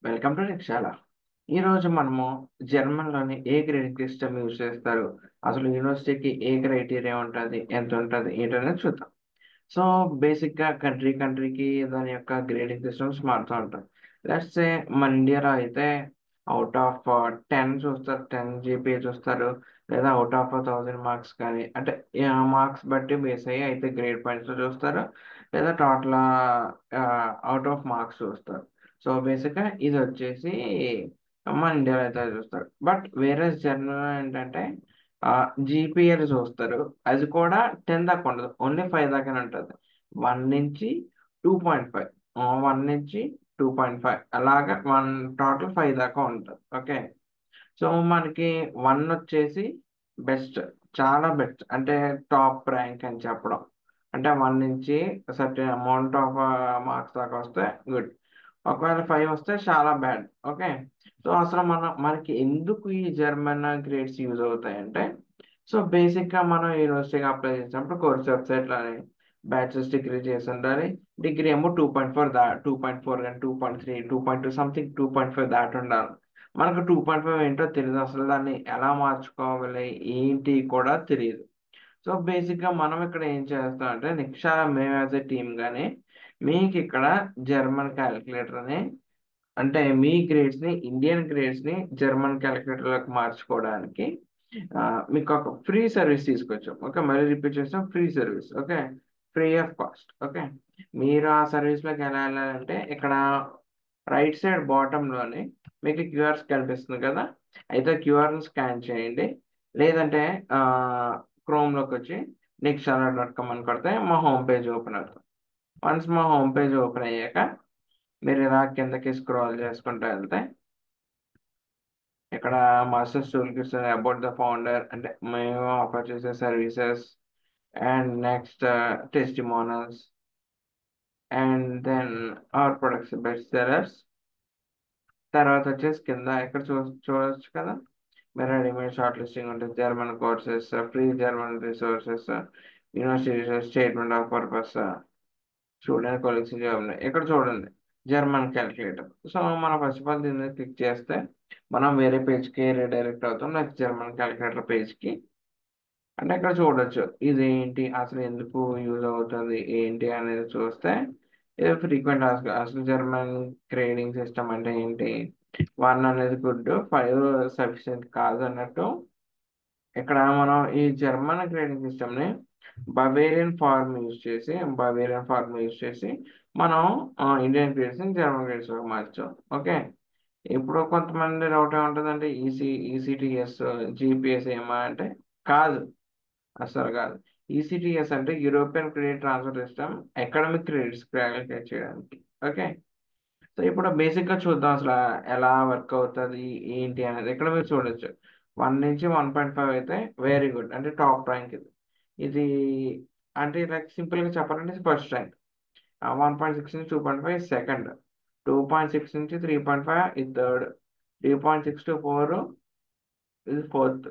Welcome to నిక్షాల. ఈరోజు మనము జర్మన్లోని ఏ grading system use చేస్తారు, అసలు యూనివర్సిటీకి ఏ క్రైటీరియా ఉంటుంది, ఎంత ఉంటుంది ఏంటనేది చూద్దాం. సో బేసిక్గా కంట్రీకి దాని యొక్క గ్రేడింగ్ సిస్టమ్స్ మారుతూ ఉంటాయి. లెట్స్ సే మన ఇండియాలో అయితే అవుట్ ఆఫ్ 10 చూస్తారు, 10 జీపీఏ చూస్తారు, లేదా అవుట్ ఆఫ్ 1000 మార్క్స్ కానీ అంటే మార్క్స్ బట్టి బేస్ అయ్యి అయితే గ్రేడ్ పాయింట్స్ చూస్తారు, లేదా టోటల్ అవుట్ ఆఫ్ మార్క్స్ చూస్తారు. సో బేసిక్గా ఇది వచ్చేసి మన ఇండియాలో అయితే చూస్తారు. బట్ వేరే జర్నల్ ఏంటంటే జీపీఏలు చూస్తారు. అది కూడా 10 దాకా ఉండదు, ఓన్లీ 5 దాకానే ఉంటుంది. 1 నుంచి 2.5, 1 నుంచి 2.5 అలాగా 1 టోటల్ 5 దాకా ఉంటుంది. ఓకే. సో మనకి 1 వచ్చేసి బెస్ట్, చాలా బెస్ట్, అంటే టాప్ ర్యాంక్ అని చెప్పడం. అంటే 1 నుంచి సర్టెన్ అమౌంట్ ఆఫ్ మార్క్స్ దాకా వస్తే గుడ్. ఒకవేళ 5 వస్తే చాలా బ్యాడ్. ఓకే. సో అసలు మనకి ఎందుకు ఈ జర్మన్ గ్రేడ్స్ యూజ్ అవుతాయంటే, సో బేసిక్గా మనం యూనివర్సిటీకి అప్లై చేసినప్పుడు కోర్స్ వెబ్సైట్లోని బ్యాచిలర్స్ డిగ్రీ చేసి ఉండాలి. డిగ్రీ ఏమో 2.4 2.4 కానీ 2.3 2.2 సంథింగ్ 2.5 దాటి ఉండాలి. మనకు 2.5 ఏంటో తెలియదు, అసలు దాన్ని ఎలా మార్చుకోవాలి ఏంటి కూడా తెలియదు. సో బేసిక్గా మనం ఇక్కడ ఏం చేస్తాం అంటే, నిక్షా మేము యాజ్ ఎ టీమ్ కానీ మీకు ఇక్కడ జర్మన్ క్యాలిక్యులేటర్ అని, అంటే మీ గ్రేడ్స్ని, ఇండియన్ గ్రేడ్స్ని జర్మన్ క్యాలిక్యులేటర్లోకి మార్చుకోవడానికి మీకు ఒక ఫ్రీ సర్వీస్ తీసుకొచ్చాం. ఓకే, మళ్ళీ రిపీట్ చేస్తాం, free service. Okay, free of cost. Okay, మీరు ఆ సర్వీస్లోకి ఎలా వెళ్ళాలంటే, ఇక్కడ రైట్ సైడ్ బాటంలోని మీకు క్యూఆర్స్ కనిపిస్తుంది కదా, అయితే క్యూఆర్ని స్కాన్ చేయండి. లేదంటే క్రోమ్లోకి వచ్చి నిక్షాలా.com అని కొడితే మా హోమ్ పేజ్ ఓపెన్ అవుతుంది. వన్స్ మా హోమ్ పేజ్ ఓపెన్ అయ్యాక మీరు ఇలా కిందకి స్క్రోల్ చేసుకుంటూ వెళ్తే ఇక్కడ masters tool about the founder, అంటే మేము ఆఫర్ చేసే services, and next testimonials, and then our products best sellers. తర్వాత వచ్చేసి కింద ఇక్కడ చూడొచ్చు కదా, మీరు రెడీమేడ్ షార్ట్ లిస్టింగ్ ఉంటుంది, German courses, free German resources, university statement of purpose, student colleagues job. ఇక్కడ చూడండి జర్మన్ క్యాలిక్యులేటర్. సో మనం ఫస్ట్ ఆఫ్ ఆల్ దీన్ని క్లిక్ చేస్తే మనం వేరే పేజ్కి రీడైరెక్ట్ అవుతాం, నెక్స్ట్ జర్మన్ క్యాలిక్యులేటర్ పేజ్కి. అంటే ఇక్కడ చూడొచ్చు ఇది ఏంటి, అసలు ఎందుకు యూజ్ అవుతుంది ఏంటి అనేది చూస్తే, ఇది ఫ్రీక్వెంట్ అసలు జర్మన్ గ్రేడింగ్ సిస్టమ్ అంటే ఏంటి, 1 అనేది గుడ్, 5 సఫిషియెంట్ కాదు అన్నట్టు. ఇక్కడ మనం ఈ జర్మన్ గ్రేడింగ్ సిస్టమ్ని బవేరియన్ ఫార్మ్ యూజ్ చేసి మనం ఇండియన్ గ్రేడ్స్ని జర్మన్ గ్రేడ్స్లోకి మార్చాం. ఓకే. ఇప్పుడు కొంతమంది డౌట్ ఏముంటుందంటే, ఈసీటీఎస్ జీపీఎస్ ఏమా అంటే, కాదు, అసలు కాదు. ఈసీటీఎస్ అంటే European credit transfer system, academic credits calculate చేయడానికి. ఓకే. సో ఇప్పుడు బేసిక్గా చూద్దాం అసలు ఎలా వర్క్ అవుతుంది ఏంటి అనేది. ఇక్కడ మీరు చూడొచ్చు 1 నుంచి 1.5 అయితే వెరీ గుడ్, అంటే టాప్ ర్యాంక్ ఇది. ఇది అంటే లైక్ సింపుల్గా చెప్పాలంటే ఫస్ట్ ర్యాంక్. 1.6 నుంచి 2.5 సెకండ్, 2.6 నుంచి 3.5 ఇది థర్డ్, 3.6 to 4 ఇది ఫోర్త్,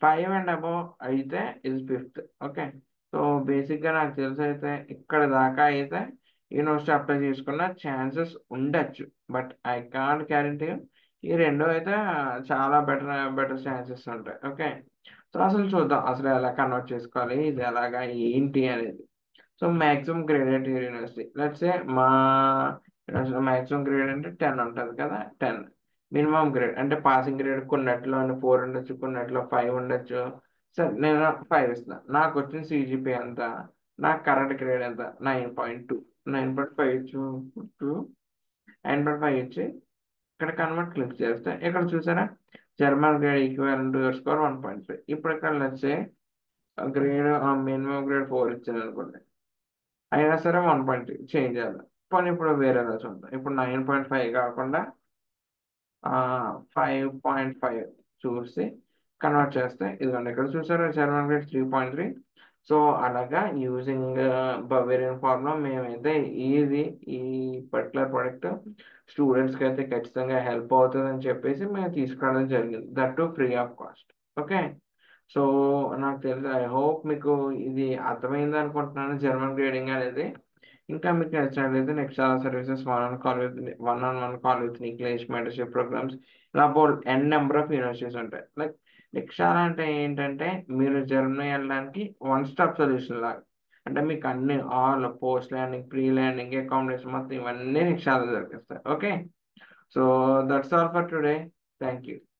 5 అండ్ అబవ్ అయితే ఇది ఫిఫ్త్. ఓకే. సో బేసిక్గా నాకు తెలిసి అయితే ఇక్కడ దాకా అయితే యూనివర్సిటీ అప్లై చేసుకున్న ఛాన్సెస్ ఉండొచ్చు. But I can't guarantee. ఈ రెండు అయితే చాలా బెటర్ ఛాన్సెస్ ఉంటాయి. ఓకే. సో అసలు చూద్దాం అసలు ఎలా కన్వర్ట్ చేసుకోవాలి, ఇది ఎలాగా ఏంటి అనేది. So maximum grade university, let's say మా మ్యాక్సిమం గ్రేడ్ అంటే 10 ఉంటుంది కదా, 10. మినిమం గ్రేడ్ అంటే పాసింగ్ గ్రేడ్ కొన్నిట్లో 4 ఉండొచ్చు, కొన్నిట్లో 5 ఉండొచ్చు. సరే నేను 5 ఇస్తాను. నాకు వచ్చిన సిజిపి ఎంత, నాకు కరెంట్ గ్రేడ్ ఎంత, 9.2. 9.5 ఇచ్చు, 9.5 ఇచ్చి ఇక్కడ కన్వర్ట్ క్లిక్ చేస్తే ఇక్కడ చూసారా, German grade equal to your score 1.5. ఇప్పుడు ఇక్కడ let's say grade minimum grade 4 ఇచ్చాను అనుకోండి, అయినా సరే 1.3 చేంజ్ చేయాలి. పోనీ ఇప్పుడు వేరేలా చూద్దాం. ఇప్పుడు 9.5 కాకుండా 5.5 చూసి కన్వర్ట్ చేస్తే ఇదిగోండి ఇక్కడ చూసారా, జర్మన్ గ్రేడ్ 3.3. సో అలాగా యూజింగ్ బవేరియన్ ఫార్ములా మేమైతే ఈ పర్టికులర్ ప్రోడక్ట్ స్టూడెంట్స్కి అయితే ఖచ్చితంగా హెల్ప్ అవుతుంది అని చెప్పేసి మేము తీసుకురావడం జరిగింది, that to free of cost. Okay. So నాకు తెలిసి ఐ హోప్ మీకు ఇది అర్థమైంది అనుకుంటున్నాను, జర్మన్ గ్రేడింగ్ అనేది. ఇంకా మీకు నచ్చినట్లయితే నెక్స్ట్ చాలా services one on one call with English mentorship programs ఇలా board n number of universities ఉంటాయి. లైక్ నిక్షార అంటే ఏంటంటే మీరు జర్మనీ వెళ్ళడానికి వన్ స్టాప్ సొల్యూషన్ లాగా. అంటే మీకు అన్ని all post landing, pre landing, accommodation మొత్తం ఇవన్నీ నిక్షార దొరికిస్తాయి. Okay, so that's all for today. Thank you.